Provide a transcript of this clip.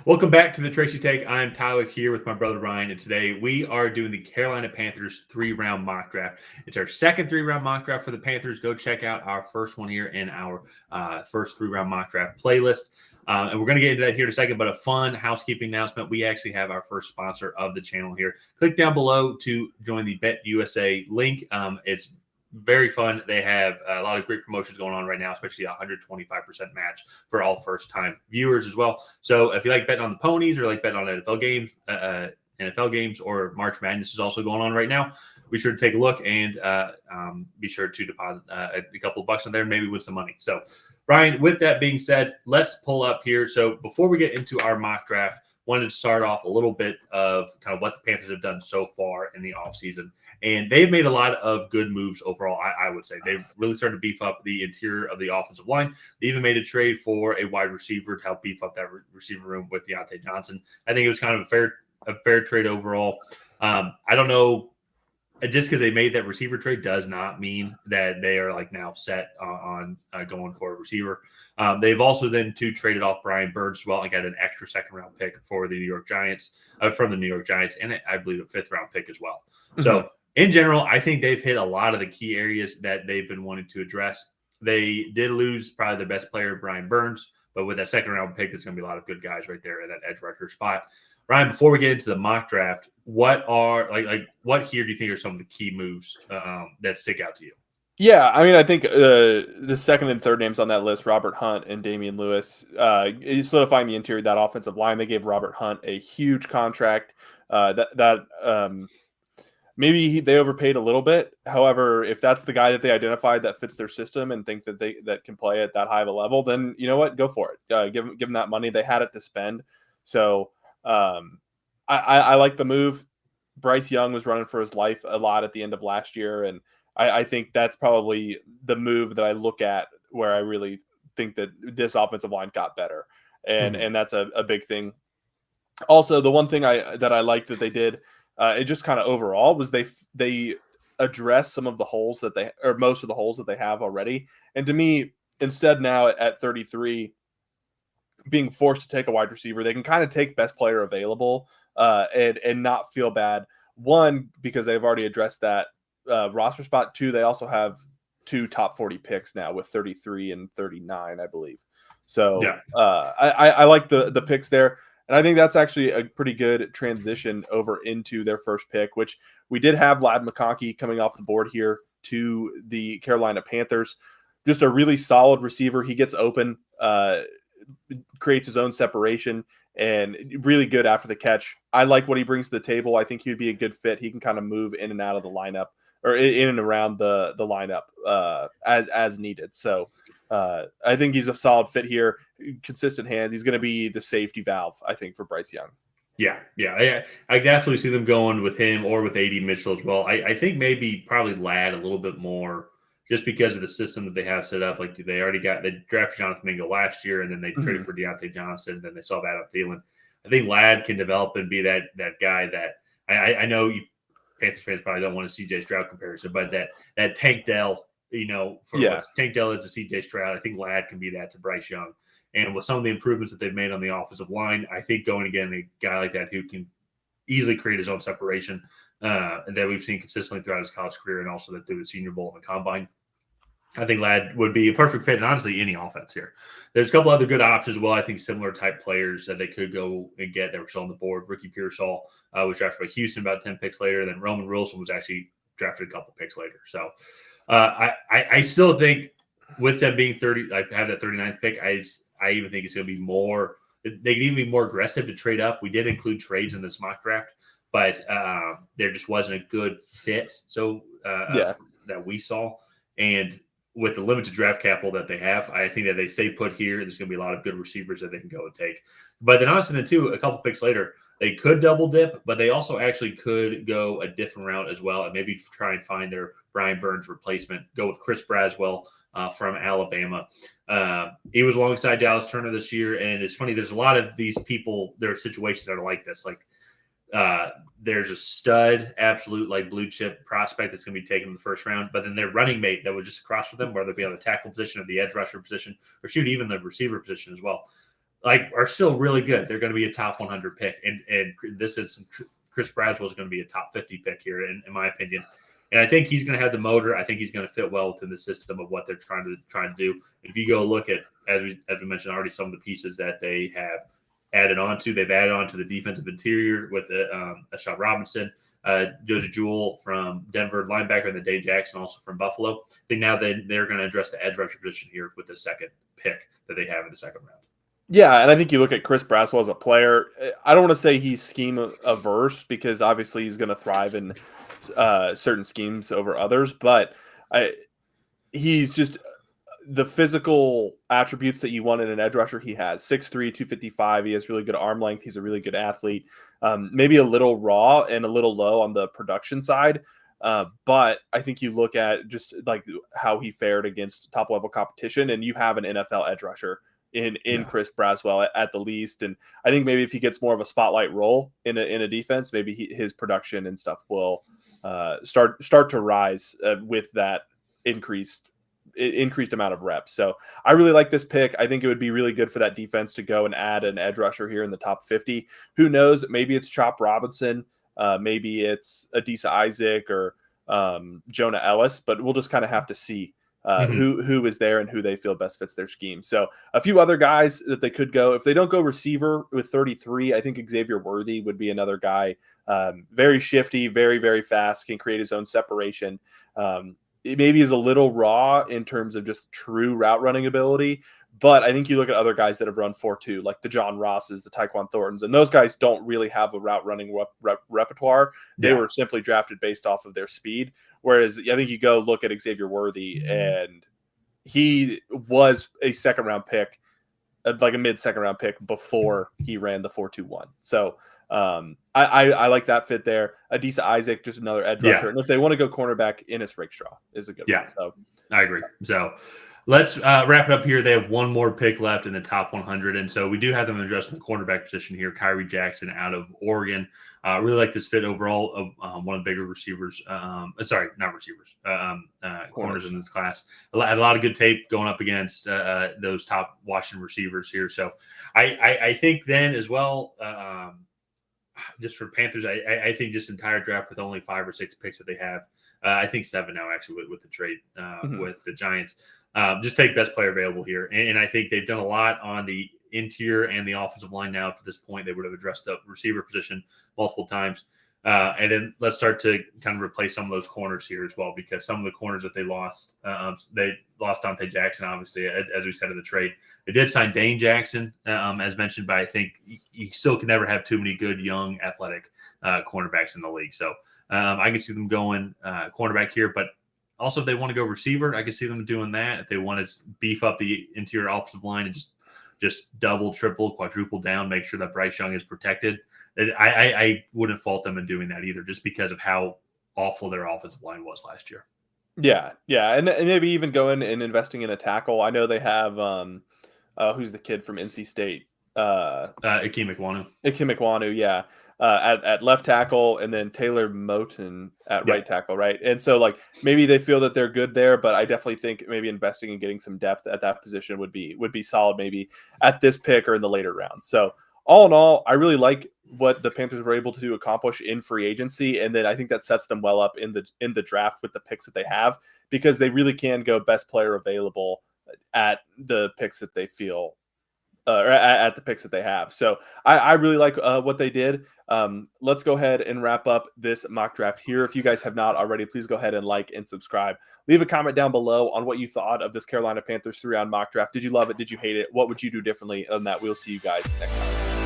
Welcome back to the Tracy Take. I'm Tyler here with my brother Ryan, and today we are doing the Carolina Panthers 3-round mock draft. It's our second 3-round mock draft for the Panthers. Go check out our first one here in our first 3-round mock draft playlist. And we're going to get into that here in a second, but a fun housekeeping announcement. We actually have our first sponsor of the channel here. Click down below to join the Bet USA link. It's very fun. They have a lot of great promotions going on right now, especially a 125% match for all first-time viewers as well. So if you like betting on the ponies or like betting on NFL games or March Madness is also going on right now, be sure to take a look and be sure to deposit a couple of bucks on there and maybe win some money. So, Brian, with that being said, let's pull up here. So before we get into our mock draft, wanted to start off a little bit of kind of what the Panthers have done so far in the offseason. And they've made a lot of good moves overall, I would say. They've really started to beef up the interior of the offensive line. They even made a trade for a wide receiver to help beef up that receiver room with Deontay Johnson. I think it was kind of a fair trade overall. I don't know. Just because they made that receiver trade does not mean that they are like now set on going for a receiver. They've also then traded off Brian Burns as well and got an extra second-round pick for the New York Giants from the New York Giants, and I believe a fifth-round pick as well. Mm-hmm. So in general, I think they've hit a lot of the key areas that they've been wanting to address. They did lose probably their best player, Brian Burns, but with that second-round pick, there's going to be a lot of good guys right there at that edge rusher spot. Ryan, before we get into the mock draft, what here do you think are some of the key moves that stick out to you? Yeah, I mean, I think the second and third names on that list, Robert Hunt and Damian Lewis, solidifying the interior of that offensive line. They gave Robert Hunt a huge contract. Maybe they overpaid a little bit. However, if that's the guy that they identified that fits their system and think that can play at that high of a level, then you know what, go for it. Give them that money. They had it to spend. So I like the move. Bryce Young was running for his life a lot at the end of last year, and I think that's probably the move that I look at where I really think that this offensive line got better, and that's a big thing. Also, the one thing that I liked that they did, it just kind of overall was they addressed some of the holes most of the holes that they have already, and to me, instead now at 33. Being forced to take a wide receiver, they can kind of take best player available and not feel bad. One, because they've already addressed that roster spot. Two, they also have 2 top 40 picks now with 33 and 39, I believe. So yeah. I like the picks there. And I think that's actually a pretty good transition over into their first pick, which we did have Ladd McConkey coming off the board here to the Carolina Panthers. Just a really solid receiver. He gets open, creates his own separation, and really good after the catch. I like what he brings to the table. I think he would be a good fit. He can kind of move in and out of the lineup or in and around the lineup as needed. So I think he's a solid fit here. Consistent hands. He's going to be the safety valve, I think, for Bryce Young. Yeah. I can absolutely see them going with him or with A.D. Mitchell as well. I think probably Ladd a little bit more, just because of the system that they have set up. Like they drafted Jonathan Mingo last year, and then they traded for Deontay Johnson. Then they saw Adam Thielen. I think Ladd can develop and be that guy that I know you Panthers fans probably don't want a C.J. Stroud comparison, but that Tank Dell, Tank Dell is a C.J. Stroud. I think Ladd can be that to Bryce Young. And with some of the improvements that they've made on the offensive line, I think going again a guy like that who can easily create his own separation that we've seen consistently throughout his college career, and also that through the Senior Bowl and the Combine. I think Ladd would be a perfect fit in honestly any offense here. There's a couple other good options as well. I think similar type players that they could go and get that were still on the board. Ricky Pearsall was drafted by Houston about 10 picks later. Then Roman Wilson was actually drafted a couple picks later. So I still think with them being 30, I have that 39th pick. I even think it's going to be more. They can even be more aggressive to trade up. We did include trades in this mock draft, but there just wasn't a good fit. So that we saw. And with the limited draft capital that they have, I think that they stay put here. There's going to be a lot of good receivers that they can go and take. But then honestly, a couple picks later, they could double dip, but they also actually could go a different route as well and maybe try and find their Brian Burns replacement, go with Chris Braswell from Alabama. He was alongside Dallas Turner this year, and it's funny, there's a lot of these people, there are situations that are like this. Like there's a stud, absolute like blue chip prospect that's going to be taken in the first round, but then their running mate that was just across from them, whether it be on the tackle position or the edge rusher position, or shoot, even the receiver position as well. are still really good. They're going to be a top 100 pick, and this is Chris Braswell is going to be a top 50 pick here, in my opinion. And I think he's going to have the motor. I think he's going to fit well within the system of what they're trying to do. If you go look at, as we mentioned already, some of the pieces that they have added on to, they've added on to the defensive interior with Ashad Robinson, Josie Jewell from Denver, linebacker, and then Dave Jackson also from Buffalo. I think now they're going to address the edge rusher position here with the second pick that they have in the second round. Yeah, and I think you look at Chris Braswell as a player. I don't want to say he's scheme averse because obviously he's going to thrive in certain schemes over others, but he's just the physical attributes that you want in an edge rusher. He has 6'3", 255. He has really good arm length. He's a really good athlete. Maybe a little raw and a little low on the production side. But I think you look at just like how he fared against top level competition, and you have an NFL edge rusher in Chris Braswell at the least. And I think maybe if he gets more of a spotlight role in a defense, maybe his production and stuff will start to rise with that increased amount of reps. So I really like this pick. I think it would be really good for that defense to go and add an edge rusher here in the top 50. Who knows? Maybe it's Chop Robinson. Maybe it's Adisa Isaac or Jonah Ellis, but we'll just kind of have to see who is there and who they feel best fits their scheme. So a few other guys that they could go. If they don't go receiver with 33, I think Xavier Worthy would be another guy. Very shifty, very, very fast, can create his own separation. It maybe is a little raw in terms of just true route running ability, but I think you look at other guys that have run 4.2, like the John Rosses, the Tyquan Thorntons, and those guys don't really have a route running repertoire. They were simply drafted based off of their speed. Whereas I think you go look at Xavier Worthy, and he was a second round pick, like a mid second round pick before he ran the 4.21. So I like that fit there. Adisa Isaac, just another edge rusher. And if they want to go cornerback, Ennis Rakestraw is a good one. So I agree. So let's wrap it up here. They have one more pick left in the top 100. And so we do have them addressing the cornerback position here. Kyrie Jackson out of Oregon. Really like this fit overall of one of the bigger receivers. Sorry, not receivers. Corners in this class. Had a lot of good tape going up against those top Washington receivers here. So I think then as well, just for Panthers, I think just entire draft with only 5 or 6 picks that they have. I think 7 now actually with the trade with the Giants. Just take best player available here. And I think they've done a lot on the interior and the offensive line now. To this point, they would have addressed the receiver position multiple times. And then let's start to kind of replace some of those corners here as well, because some of the corners that they lost Dante Jackson, obviously, as we said in the trade. They did sign Dane Jackson, as mentioned, but I think you still can never have too many good, young, athletic cornerbacks in the league. So I can see them going cornerback here, but also if they want to go receiver, I can see them doing that. If they want to beef up the interior offensive line and just double, triple, quadruple down, make sure that Bryce Young is protected. I wouldn't fault them in doing that either, just because of how awful their offensive line was last year. Yeah, and maybe even going and investing in a tackle. I know they have who's the kid from NC State? Akeem Ekwonu, yeah. At left tackle, and then Taylor Moton at right tackle, right? And so like maybe they feel that they're good there, but I definitely think maybe investing and getting some depth at that position would be solid maybe at this pick or in the later rounds. So all in all, I really like what the Panthers were able to accomplish in free agency, and then I think that sets them well up in the draft with the picks that they have, because they really can go best player available at the picks that they feel or at the picks that they have. So I really like what they did. Let's go ahead and wrap up this mock draft here. If you guys have not already, please go ahead and like and subscribe. Leave a comment down below on what you thought of this Carolina Panthers 3-round mock draft. Did you love it? Did you hate it? What would you do differently on that? We'll see you guys next time.